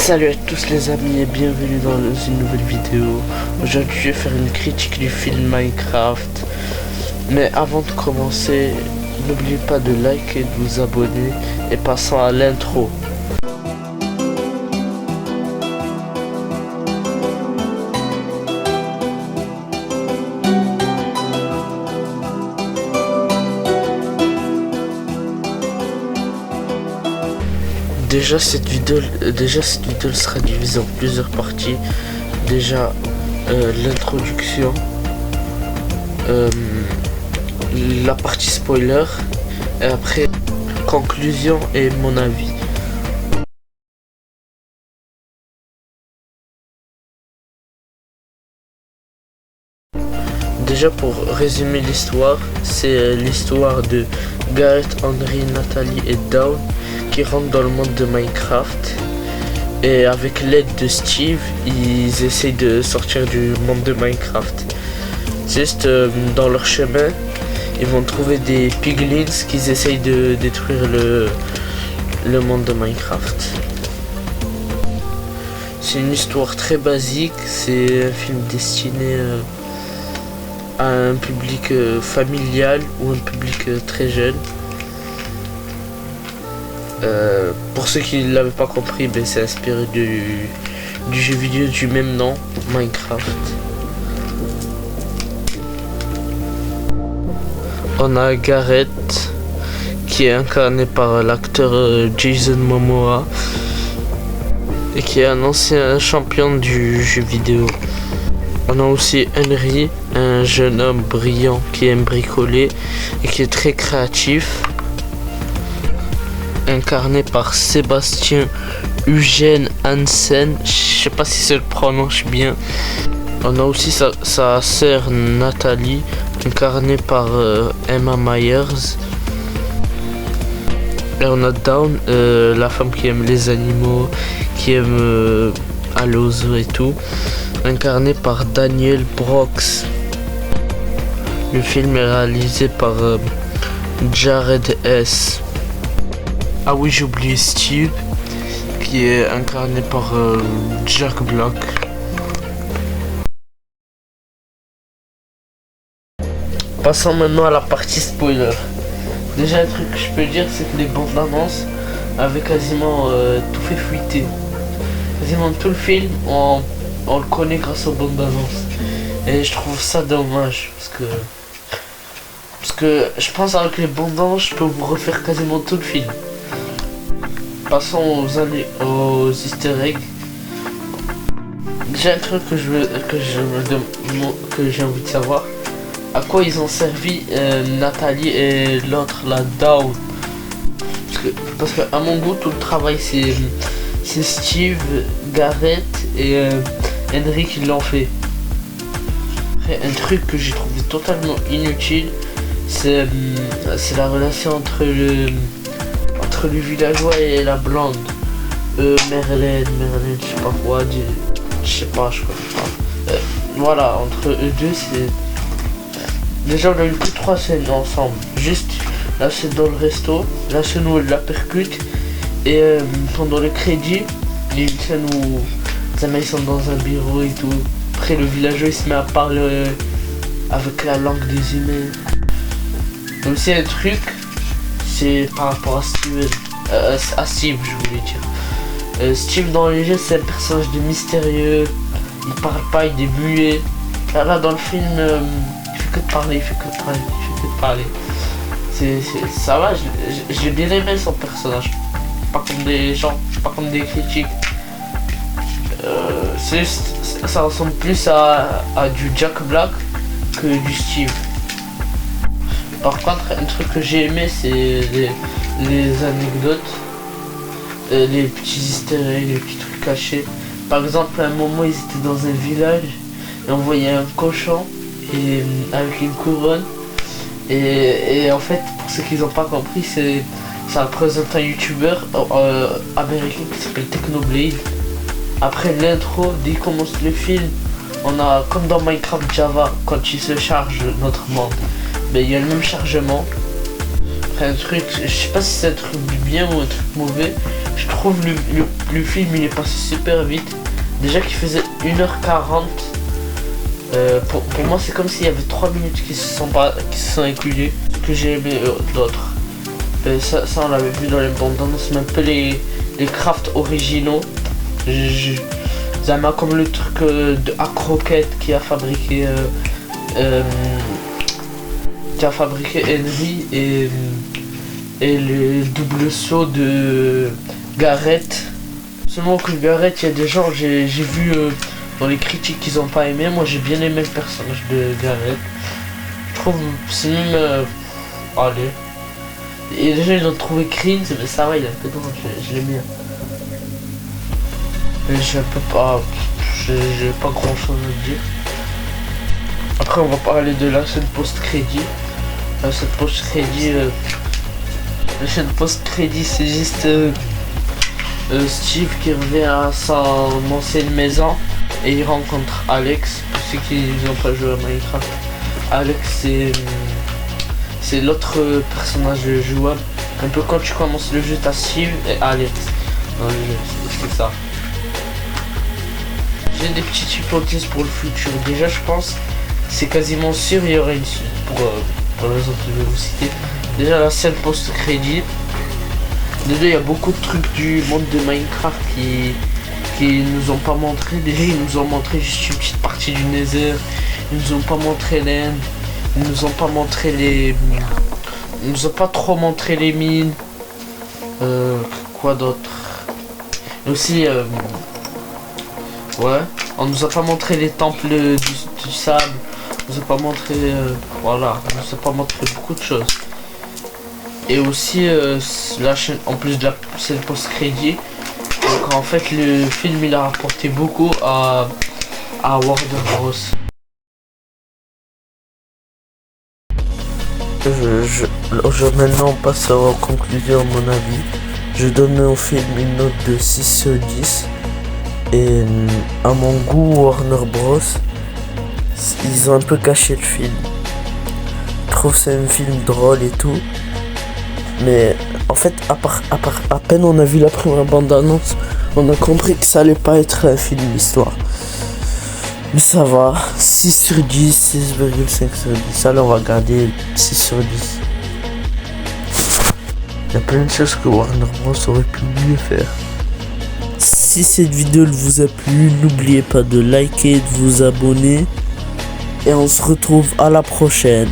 Salut à tous les amis et bienvenue dans une nouvelle vidéo. Aujourd'hui je vais faire une critique du film Minecraft. Mais avant de commencer, n'oubliez pas de liker et de vous abonner. Et passons à l'intro. Déjà cette vidéo sera divisée en plusieurs parties. Déjà l'introduction, la partie spoiler, et après conclusion et mon avis. Déjà pour résumer l'histoire, c'est l'histoire de Gareth, Henry, Nathalie et Dawn qui rentrent dans le monde de Minecraft, et avec l'aide de Steve, ils essayent de sortir du monde de Minecraft. Juste dans leur chemin, ils vont trouver des piglins qui essayent de détruire le monde de Minecraft. C'est une histoire très basique, c'est un film destiné à un public familial ou un public très jeune. Pour ceux qui ne l'avaient pas compris, c'est inspiré du jeu vidéo du même nom, Minecraft. On a Gareth qui est incarné par l'acteur Jason Momoa et qui est un ancien champion du jeu vidéo. On a aussi Henry, un jeune homme brillant qui aime bricoler et qui est très créatif, incarné par Sébastien Eugène Hansen, je sais pas si ça le prononce bien. On a aussi sa sœur Nathalie, incarnée par Emma Myers. Et on a Dawn, la femme qui aime les animaux, qui aime aller aux zoos et tout, incarné par Daniel Brooks. Le film est réalisé par Jared S. Ah oui, j'ai oublié Steve, qui est incarné par Jack Black. Passons maintenant à la partie spoiler. Déjà, un truc que je peux dire, c'est que les bandes annonces avaient quasiment tout fait fuiter. Quasiment tout le film, on le connaît grâce aux bandes annonces. Et je trouve ça dommage, parce que je pense avec les bandes annonces, je peux vous refaire quasiment tout le film. Passons aux easter eggs. Déjà un truc que j'ai envie de savoir, à quoi ils ont servi Nathalie et l'autre, la Dawn. Parce que à mon goût, tout le travail c'est Steve, Gareth et Henry qui l'ont fait. Après, un truc que j'ai trouvé totalement inutile, c'est la relation entre le villageois et la blonde. Merlin, je sais pas quoi, je crois pas. Voilà, entre eux deux, c'est... Déjà, on a eu que 3 scènes ensemble. Juste la scène dans le resto, la scène où elle la percute, et pendant le crédit, il y a une scène où ils sont dans un bureau et tout. Après, le villageois il se met à parler avec la langue des humains. Donc c'est un truc, c'est par rapport à Steve, je voulais dire. Steve dans les jeux, c'est un personnage de mystérieux, il parle pas, il est muet. Là dans le film, il fait que de parler. Ça va, j'ai bien aimé son personnage. Pas comme des gens, pas comme des critiques. Ça ressemble plus à du Jack Black que du Steve. Par contre, un truc que j'ai aimé, c'est les anecdotes, les petits easter eggs, les petits trucs cachés. Par exemple, à un moment, ils étaient dans un village et on voyait un cochon avec une couronne. Et en fait, pour ceux qui n'ont pas compris, ça représente un youtubeur américain qui s'appelle Technoblade. Après l'intro, dès qu'on commence le film, on a comme dans Minecraft Java, quand il se charge notre monde, il y a le même chargement. un truc, je sais pas si c'est un truc bien ou un truc mauvais. Je trouve le film il est passé super vite. Déjà qu'il faisait 1h40. Pour moi c'est comme s'il y avait 3 minutes qui se sont écoulées. Ce que j'ai aimé d'autres. Ça on l'avait vu dans les bandes annonces, mais un peu les crafts originaux. Ça m'a comme le truc de Croquette qui a fabriqué Henry et le double saut de Gareth. Seulement que Gareth, il y a des gens, j'ai vu dans les critiques qu'ils ont pas aimé. Moi j'ai bien aimé le personnage de Gareth. Je trouve c'est même allez. Et déjà ils ont trouvé cringe, mais ça va, il est un peu drôle, je l'aime bien. Mais j'ai pas grand chose à dire. Après on va parler de la scène post-crédit. La scène post-crédit c'est juste Steve qui revient à son ancienne maison et il rencontre Alex. Pour ceux qui n'ont pas joué à Minecraft, Alex c'est l'autre personnage jouable. Un peu quand tu commences le jeu, t'as Steve et Alex dans le jeu, c'est ça. J'ai des petites hypothèses pour le futur. Déjà je pense c'est quasiment sûr il y aura une suite pour les autres que je vais vous citer. Déjà la scène post-crédit. Déjà il y a beaucoup de trucs du monde de Minecraft qui nous ont pas montré. Déjà ils nous ont montré juste une petite partie du Nether. Ils nous ont pas montré l'End. Ils nous ont pas montré ils nous ont pas trop montré les mines. Quoi d'autre? Aussi ouais, on nous a pas montré les temples du sable. On nous a pas montré voilà, on nous a pas montré beaucoup de choses. Et aussi la chaîne, en plus de la scène post-crédit, donc en fait le film il a rapporté beaucoup à Warner Bros. Maintenant on passe aux conclusions à mon avis. Je donne au film une note de 6 sur 10. Et à mon goût, Warner Bros, ils ont un peu caché le film. Je trouve que c'est un film drôle et tout. Mais en fait, à peine on a vu la première bande-annonce, on a compris que ça allait pas être un film d'histoire. Mais ça va, 6 sur 10, 6,5 sur 10. Alors on va garder 6 sur 10. Il y a plein de choses que Warner Bros aurait pu mieux faire. Si cette vidéo vous a plu, n'oubliez pas de liker et de vous abonner. Et on se retrouve à la prochaine.